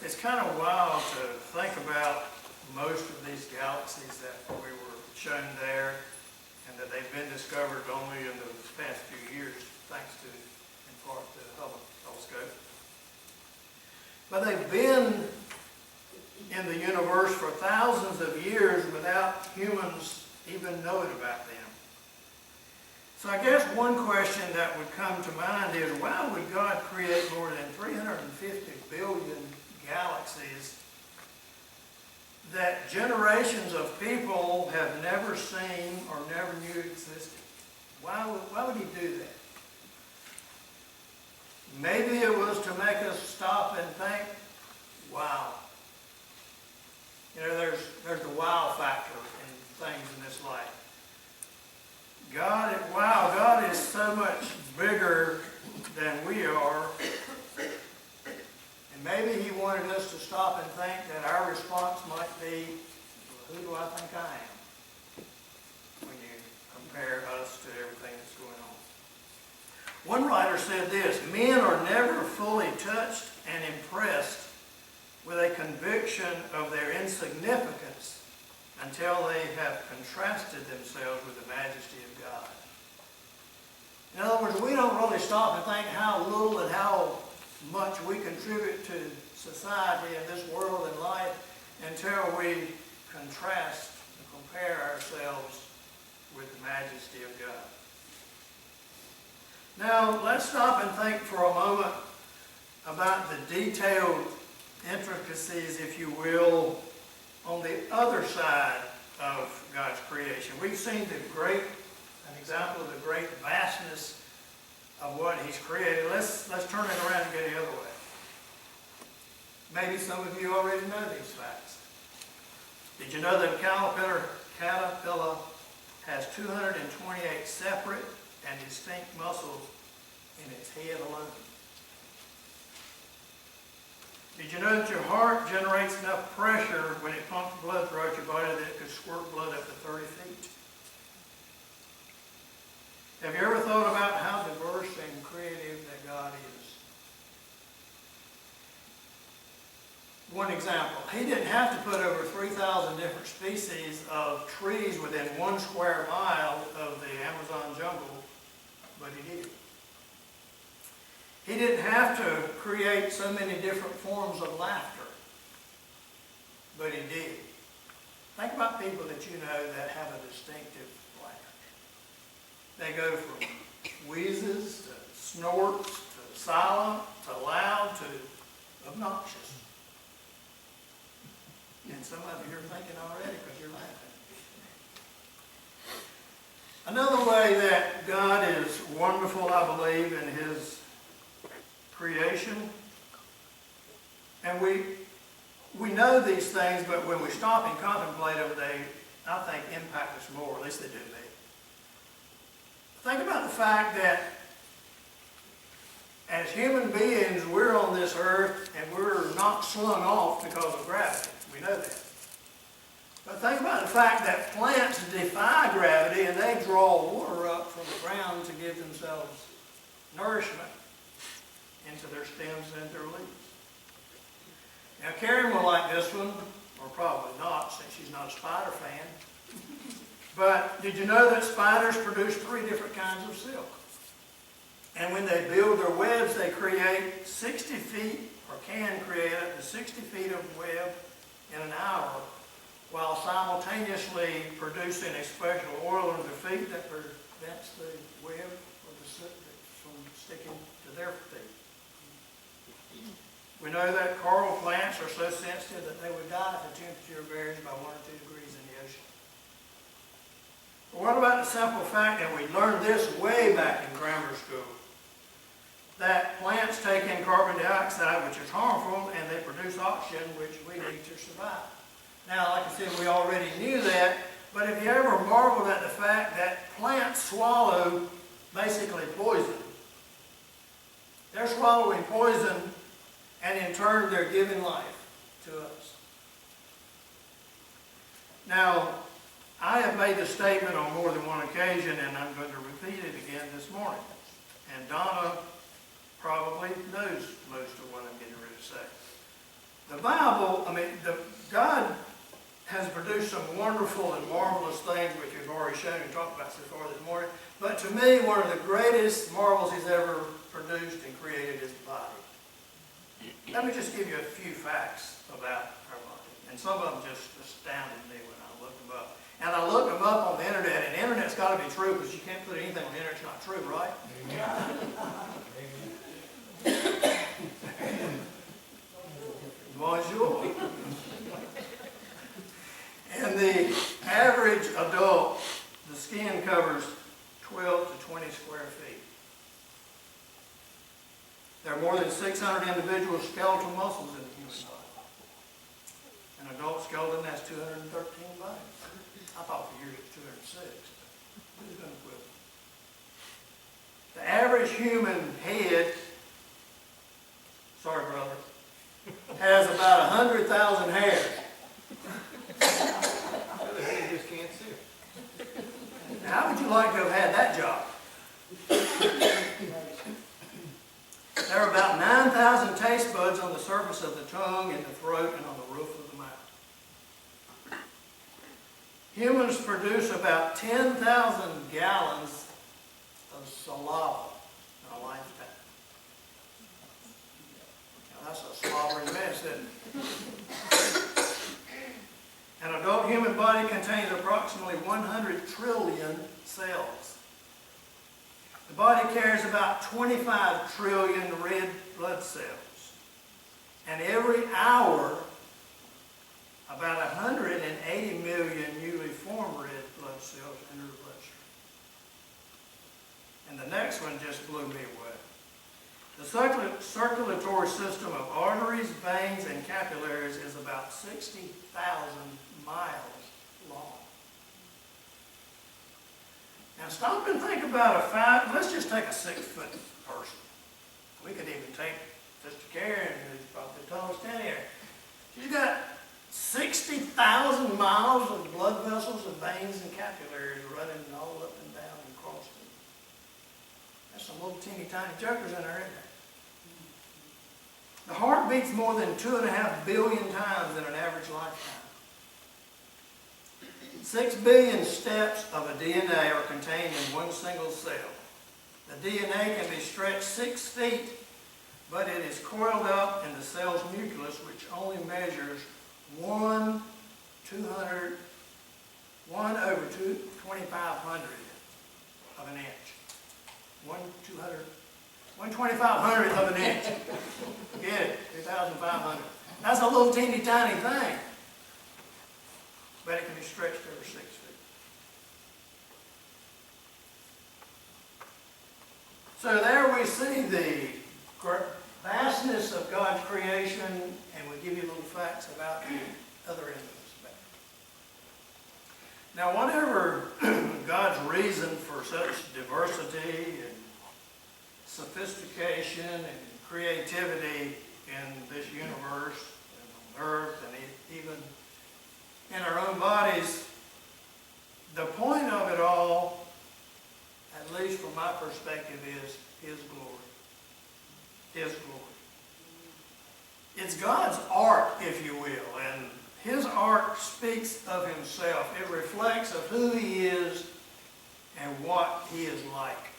It's kind of wild to think about most of these galaxies that we were shown there, and that they've been discovered only in the past few years, thanks to, in part, the Hubble telescope. But they've been in the universe for thousands of years without humans even knowing about them. So I guess one question that would come to mind is, why would God create more than 350 billion galaxies that generations of people have never seen or never knew existed? Why would he do that? Maybe it was to make us stop and think, wow. You know, there's the wow factor in things in this life. God is so much bigger than we are. And maybe he wanted us to stop and think that our response might be, well, who do I think I am? When you compare us to everything that's going on. One writer said this: men are never fully touched and impressed with a conviction of their insignificance until they have contrasted themselves with the majesty of God. In other words, we don't really stop and think how little and how much we contribute to society and this world and life until we contrast and compare ourselves with the majesty of God. Now, let's stop and think for a moment about the detailed intricacies, if you will, on the other side of God's creation. We've seen an example of the great vastness of what he's created. Let's turn it around and go the other way. Maybe some of you already know these facts. Did you know that a caterpillar has 228 separate and distinct muscles in its head alone? Did you know that your heart generates enough pressure when it pumps blood throughout your body that it could squirt blood up to 30 feet? Have you ever thought about how diverse and creative that God is? One example, he didn't have to put over 3,000 different species of trees within 1 square mile of the Amazon jungle, but he did. He didn't have to create so many different forms of laughter, but he did. Think about people that you know that have a distinctive laugh. They go from wheezes to snorts to silent to loud to obnoxious. And some of you are thinking already because you're laughing. Another way that God is wonderful, I believe, in his creation. And we know these things, but when we stop and contemplate them, they, I think, impact us more. At least they do me. Think about the fact that as human beings, we're on this earth and we're not slung off because of gravity. We know that. But think about the fact that plants defy gravity and they draw water up from the ground to give themselves nourishment into their stems and their leaves. Now, Karen will like this one, or probably not, since she's not a spider fan. But did you know that spiders produce 3 different kinds of silk? And when they build their webs, they create 60 feet, or can create up to 60 feet of web in an hour, while simultaneously producing a special oil on their feet that prevents the web or the silk from sticking to their feet. We know that coral plants are so sensitive that they would die if the temperature varies by 1 or 2 degrees in the ocean. But what about the simple fact, and we learned this way back in grammar school, that plants take in carbon dioxide, which is harmful, and they produce oxygen, which we need to survive. Now, like I said, we already knew that, but have you ever marveled at the fact that plants swallow basically poison? They're swallowing poison, and in turn, they're giving life to us. Now, I have made the statement on more than one occasion, and I'm going to repeat it again this morning. And Donna probably knows most of what I'm getting ready to say. The Bible, God has produced some wonderful and marvelous things which we've already shown and talked about so far this morning. But to me, one of the greatest marvels He's ever produced and created is the body. Let me just give you a few facts about our body. And some of them just astounded me when I looked them up. And I looked them up on the internet, and the internet's got to be true because you can't put anything on the internet that's not true, right? Bonjour. And the average adult, the skin covers 12 to 20 square feet. There are more than 600 individual skeletal muscles in the human body. An adult skeleton has 213 bones. I thought for years it was 206. Who's going to quit? The average human head, sorry brother, has about 100,000 hairs. You just can't see it. How would you like to have had that job? There are about 9,000 taste buds on the surface of the tongue, in the throat, and on the roof of the mouth. Humans produce about 10,000 gallons of saliva in a lifetime. Now, that's a slobbering mess, isn't it? An adult human body contains approximately 100 trillion cells. The body carries about 25 trillion red blood cells. And every hour, about 180 million newly formed red blood cells enter the bloodstream. And the next one just blew me away. The circulatory system of arteries, veins, and capillaries is about 60,000 miles long. Now stop and think about let's just take a 6-foot person. We could even take Sister Karen, who's probably the tallest in here. She's got 60,000 miles of blood vessels and veins and capillaries running all up and down and across them. That's some little teeny tiny jokers in there, isn't there? The heart beats more than 2.5 billion times in an average lifetime. 6 billion steps of a DNA are contained in one single cell. The DNA can be stretched 6 feet, but it is coiled up in the cell's nucleus, which only measures 1/2500 of an inch. 1/2500th of an inch. Get it? 2,500. That's a little teeny tiny thing. But it can be stretched over 6 feet. So there we see the vastness of God's creation, and we give you little facts about the other end of the spectrum. Now, whatever God's reason for such diversity and sophistication and creativity in this universe and on earth and even in our own bodies, the point of it all, at least from my perspective, is His glory. His glory. It's God's art, if you will, and His art speaks of Himself. It reflects of who He is and what He is like.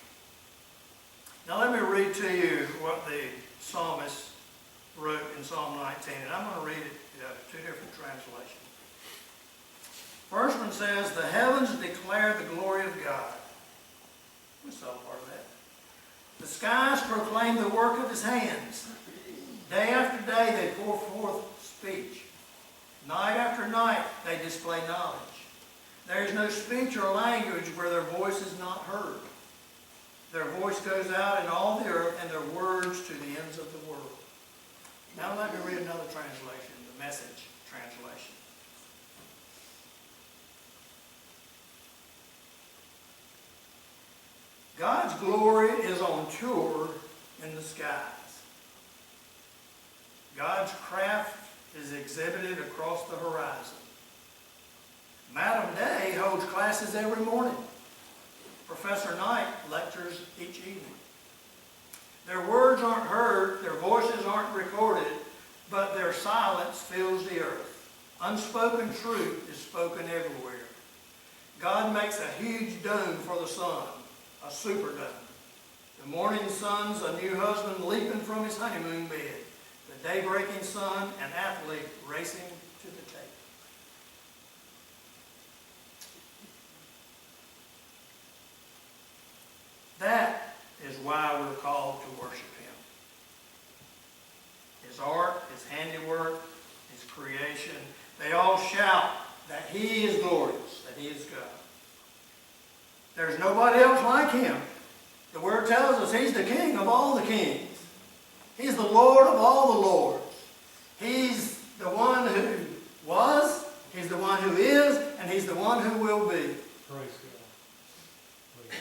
Now let me read to you what the psalmist wrote in Psalm 19, and I'm going to read it out of 2 different translations. First one says, "The heavens declare the glory of God." We saw part of that. "The skies proclaim the work of His hands. Day after day they pour forth speech. Night after night they display knowledge. There is no speech or language where their voice is not heard. Their voice goes out in all the earth, and their words to the ends of the world." Now let me read another translation, the Message translation. God's glory is on tour in the skies. God's craft is exhibited across the horizon. Madam Day holds classes every morning. Professor Knight lectures each evening. Their words aren't heard, their voices aren't recorded, but their silence fills the earth. Unspoken truth is spoken everywhere. God makes a huge dome for the sun, a superdome. The morning sun's a new husband leaping from his honeymoon bed. The day-breaking sun, an athlete racing to the tape. That is why we're called to worship Him. His art, His handiwork, His creation, they all shout that He is glorious, that He is God. There's nobody else like Him. The Word tells us He's the King of all the kings. He's the Lord of all the lords. He's the one who was, He's the one who is, and He's the one who will be. Praise God. Praise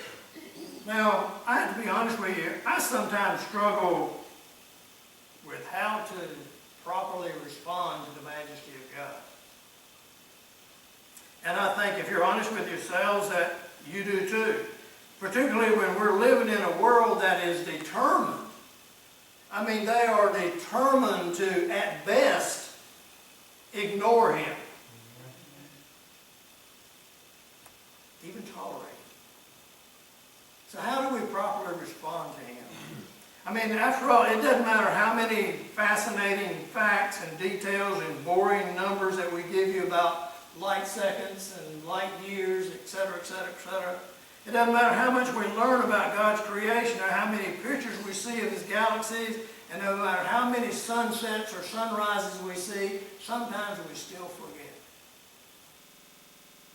God. Now, I have to be honest with you, I sometimes struggle with how to properly respond to the majesty of God. And I think if you're honest with yourselves that you do too. Particularly when we're living in a world that is determined. I mean, they are determined to, at best, ignore Him. Even tolerate Him. So how do we properly respond to Him? I mean, after all, it doesn't matter how many fascinating facts and details and boring numbers that we give you about light seconds and light years, etc., etc., etc. It doesn't matter how much we learn about God's creation or how many pictures we see of His galaxies, and no matter how many sunsets or sunrises we see, sometimes we still forget.